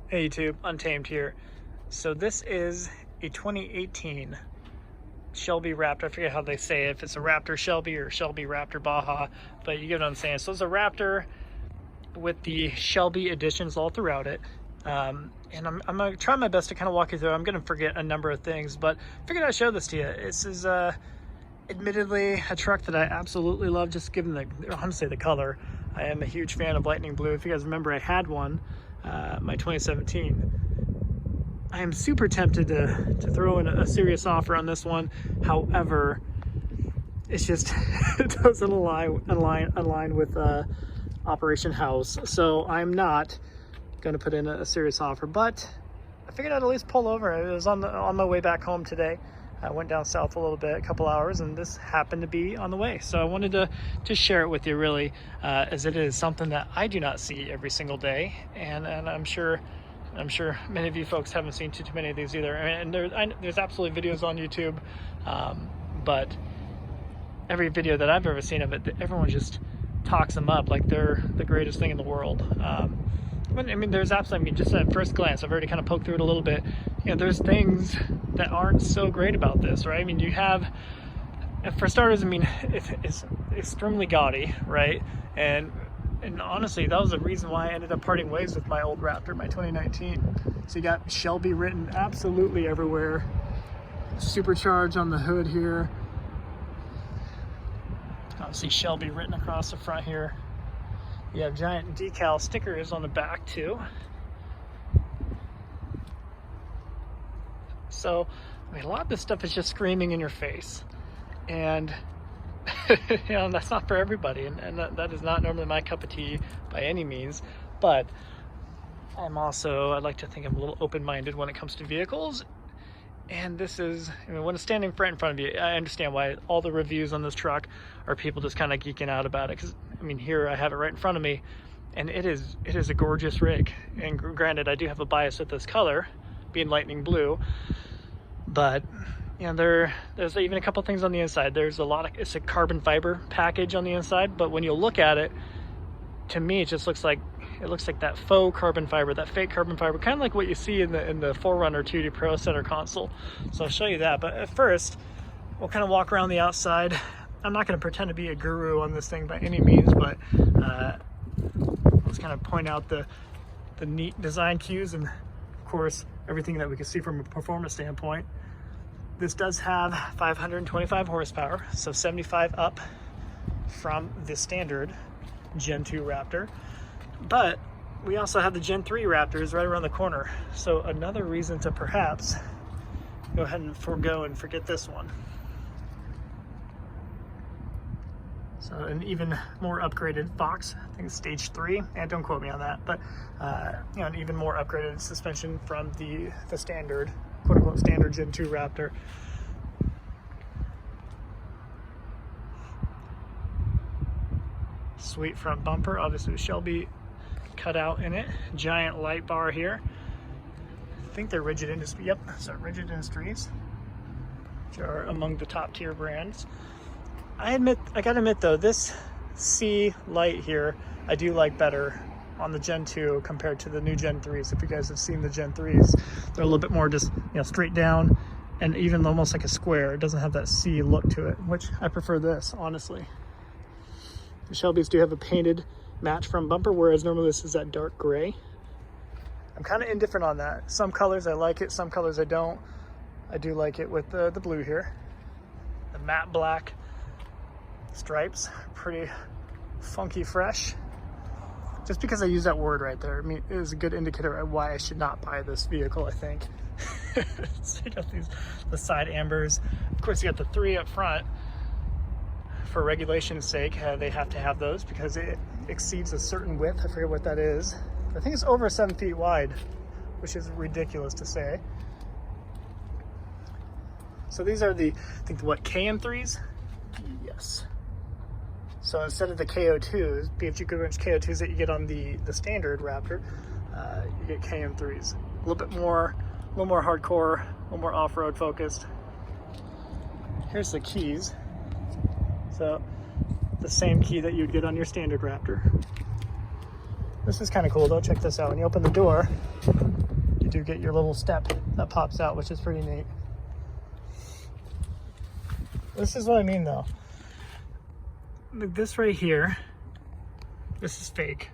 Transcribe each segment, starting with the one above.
Hey YouTube, Untamed here. So this is a 2018 Shelby Raptor. I forget how they say it, if it's a Raptor Shelby or Shelby Raptor Baja, but you get what I'm saying. So it's a Raptor with the Shelby additions all throughout it. And I'm gonna try my best to kind of walk you through. I'm gonna forget a number of things, but I figured I'd show this to you. This is admittedly a truck that I absolutely love, just given honestly the color. I am a huge fan of lightning blue. If you guys remember, I had one, my 2017. I am super tempted to throw in a serious offer on this one. However, it's just it doesn't align with Operation House. So I'm not going to put in a serious offer, but I figured I'd at least pull over. It was on my way back home today. I went down south a little bit, a couple hours, and this happened to be on the way. So I wanted to share it with you, really, as it is something that I do not see every single day, and I'm sure many of you folks haven't seen too many of these either. And there's absolutely videos on YouTube, but every video that I've ever seen of it, everyone just talks them up like they're the greatest thing in the world. I mean, there's absolutely, just at first glance, I've already kind of poked through it a little bit. You know, there's things that aren't so great about this, right? I mean, you have, for starters, I mean, it's extremely gaudy, right? And honestly, that was the reason why I ended up parting ways with my old Raptor, my 2019. So you got Shelby written absolutely everywhere. Supercharged on the hood here. Obviously Shelby written across the front here. You have giant decal stickers on the back too. So, I mean, a lot of this stuff is just screaming in your face. And you know, that's not for everybody, and that is not normally my cup of tea by any means, but I'd like to think I'm a little open-minded when it comes to vehicles. And this is, I mean, when it's standing right in front of you, I understand why all the reviews on this truck are people just kind of geeking out about it, because I mean, here I have it right in front of me, and it is a gorgeous rig. And granted, I do have a bias with this color being lightning blue, but you know, there's even a couple things on the inside. There's it's a carbon fiber package on the inside, but when you look at it, to me, it looks like that faux carbon fiber, that fake carbon fiber, kind of like what you see in the 4Runner 2D Pro center console. So I'll show you that, but at first, we'll kind of walk around the outside. I'm not going to pretend to be a guru on this thing by any means, but let's kind of point out the neat design cues and, of course, everything that we can see from a performance standpoint. This does have 525 horsepower, so 75 up from the standard Gen 2 Raptor. But we also have the Gen 3 Raptors right around the corner. So another reason to perhaps go ahead and forget this one. So an even more upgraded box, I think it's stage 3, and don't quote me on that, but you know, an even more upgraded suspension from the standard, quote unquote standard Gen 2 Raptor. Sweet front bumper, obviously Shelby cut out in it. Giant light bar here. I think they're Rigid Industries. Yep, so Rigid Industries, which are among the top tier brands. I gotta admit though, this C light here, I do like better on the Gen 2 compared to the new Gen 3s. If you guys have seen the Gen 3s, they're a little bit more just, you know, straight down and even almost like a square. It doesn't have that C look to it, which I prefer this, honestly. The Shelbys do have a painted match front bumper, whereas normally this is that dark gray. I'm kind of indifferent on that. Some colors I like it, some colors I don't. I do like it with the blue here. The matte black stripes, pretty funky fresh. Just because I use that word right there, I mean, it is a good indicator of why I should not buy this vehicle, I think. So you got the side ambers. Of course, you got the 3 up front. For regulation's sake, they have to have those because it exceeds a certain width. I forget what that is. I think it's over 7 feet wide, which is ridiculous to say. So these are I think what, KM3s? Yes. So instead of the KO2s, BFG Goodwrench KO2s that you get on the standard Raptor, you get KM3s. A little more hardcore, a little more off-road focused. Here's the keys. So the same key that you'd get on your standard Raptor. This is kind of cool though. Check this out. When you open the door, you do get your little step that pops out, which is pretty neat. This is what I mean though. This right here, this is fake.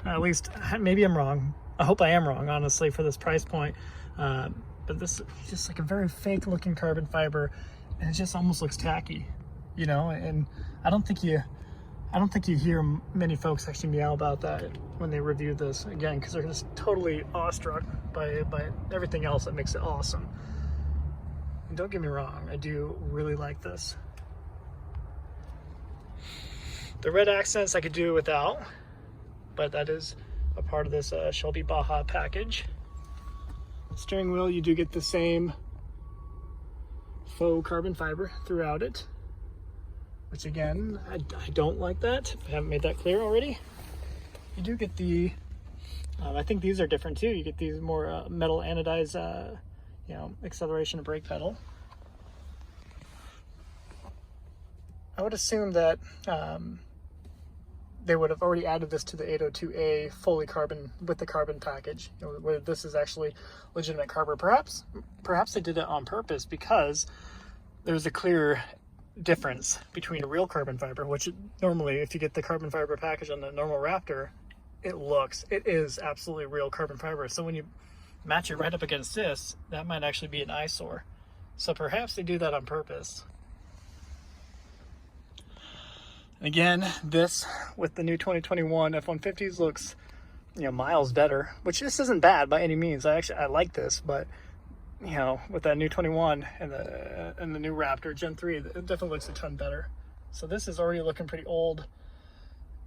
At least, maybe I'm wrong. I hope I am wrong, honestly, for this price point. But this is just like a very fake looking carbon fiber, and it just almost looks tacky, you know. And I don't think you hear many folks actually meow about that when they review this, again, because they're just totally awestruck by everything else that makes it awesome. And don't get me wrong, I do really like this. The red accents I could do without, but that is a part of this Shelby Baja package. Steering wheel, you do get the same faux carbon fiber throughout it, which again, I don't like that, if I haven't made that clear already. You do get the, I think these are different too. You get these more metal anodized, you know, acceleration and brake pedal. I would assume that they would have already added this to the 802A fully carbon with the carbon package, you know, where this is actually legitimate carbon. Perhaps they did it on purpose because there's a clear difference between a real carbon fiber, which normally if you get the carbon fiber package on the normal Raptor, it is absolutely real carbon fiber. So when you match it right up against this, that might actually be an eyesore. So perhaps they do that on purpose. Again, this with the new 2021 F-150s looks, you know, miles better, which this isn't bad by any means. I like this, but you know, with that new 21 and the new Raptor Gen 3, it definitely looks a ton better. So this is already looking pretty old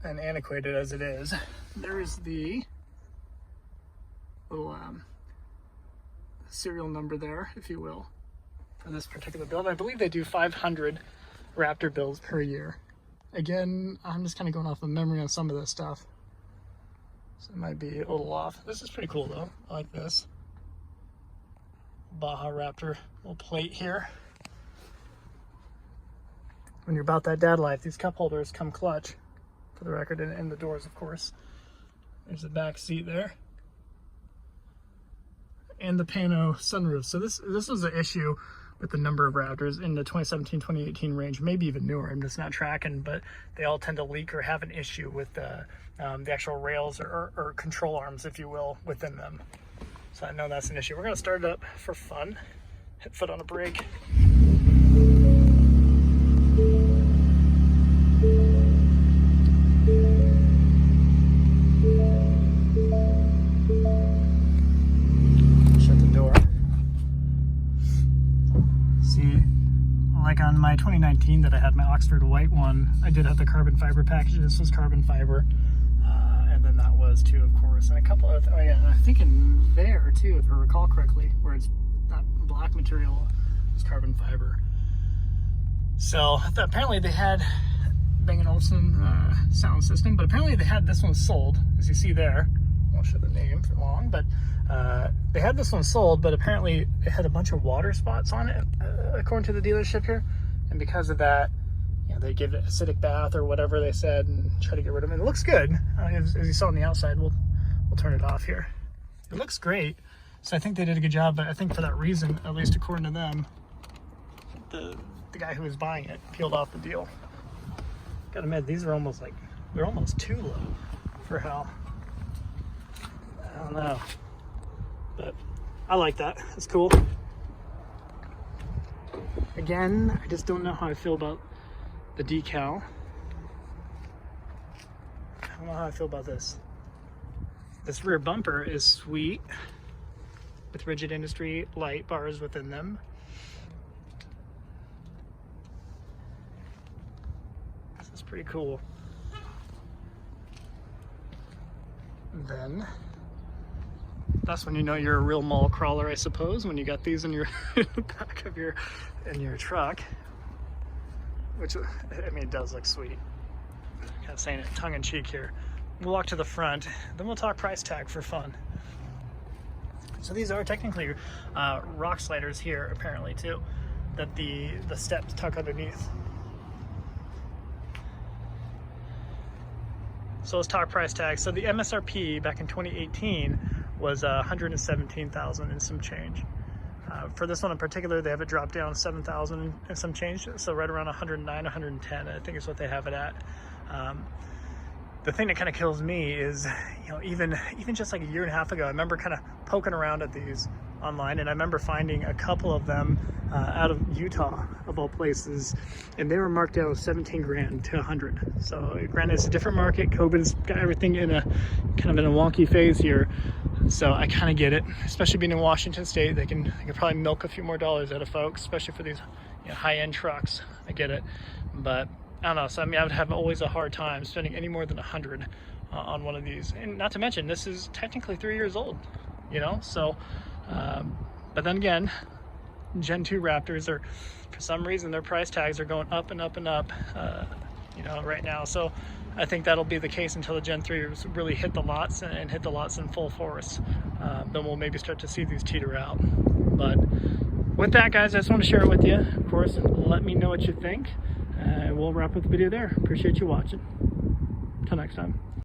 and antiquated as it is. There's the little serial number there, if you will, for this particular build. I believe they do 500 Raptor builds per year. Again, I'm just kind of going off of memory on some of this stuff, so it might be a little off. This is pretty cool though. I like this Baja Raptor little plate here. When you're about that dad life, these cup holders come clutch, for the record, and the doors, of course. There's the back seat there, and the pano sunroof. So this was an issue with the number of Raptors in the 2017-2018 range, maybe even newer. I'm just not tracking, but they all tend to leak or have an issue with the actual rails or control arms, if you will, within them. So I know that's an issue. We're gonna start it up for fun. Hit foot on a brake. Like on my 2019 that I had, my Oxford white one, I did have the carbon fiber package. This was carbon fiber, and then that was too, of course, and a couple of, oh yeah, I think in there too, if I recall correctly, where it's that black material is carbon fiber. So apparently they had Bang & Olufsen sound system, but apparently they had this one sold, as you see there. I won't show the name for long, but they had this one sold, but apparently it had a bunch of water spots on it, according to the dealership here. And because of that, you know, they give it acidic bath or whatever they said and try to get rid of it. And it looks good. As you saw on the outside, we'll turn it off here. It looks great. So I think they did a good job, but I think for that reason, at least according to them, the guy who was buying it peeled off the deal. Gotta admit, these are almost like, they're almost too low for how, I don't know. But I like that. It's cool. Again, I just don't know how I feel about the decal. I don't know how I feel about this. This rear bumper is sweet, with rigid industry light bars within them. This is pretty cool. And then that's when you know you're a real mall crawler, I suppose, when you got these in your back of your truck. Which, I mean, it does look sweet. Kind of saying it tongue in cheek here. We'll walk to the front, then we'll talk price tag for fun. So these are technically rock sliders here, apparently too, that the steps tuck underneath. So let's talk price tag. So the MSRP back in 2018 was 117,000 and some change. For this one in particular, they have it dropped down 7,000 and some change, so right around 109, 110, I think is what they have it at. The thing that kind of kills me is, you know, even just like a year and a half ago, I remember kind of poking around at these online, and I remember finding a couple of them out of Utah, of all places, and they were marked down 17 grand to 100. So granted, it's a different market. COVID's got everything in a kind of in a wonky phase here. So I kind of get it, especially being in Washington State. They can probably milk a few more dollars out of folks, especially for these, you know, high-end trucks. I get it, but I don't know. So I mean, I would have always a hard time spending any more than 100 on one of these. And not to mention, this is technically 3 years old, you know. So, but then again, Gen 2 Raptors are, for some reason, their price tags are going up and up and up, you know, right now. So I think that'll be the case until the Gen 3s really hit the lots and hit the lots in full force. Then we'll maybe start to see these teeter out. But with that, guys, I just want to share it with you, of course, and let me know what you think. We'll wrap up the video there. Appreciate you watching. Till next time.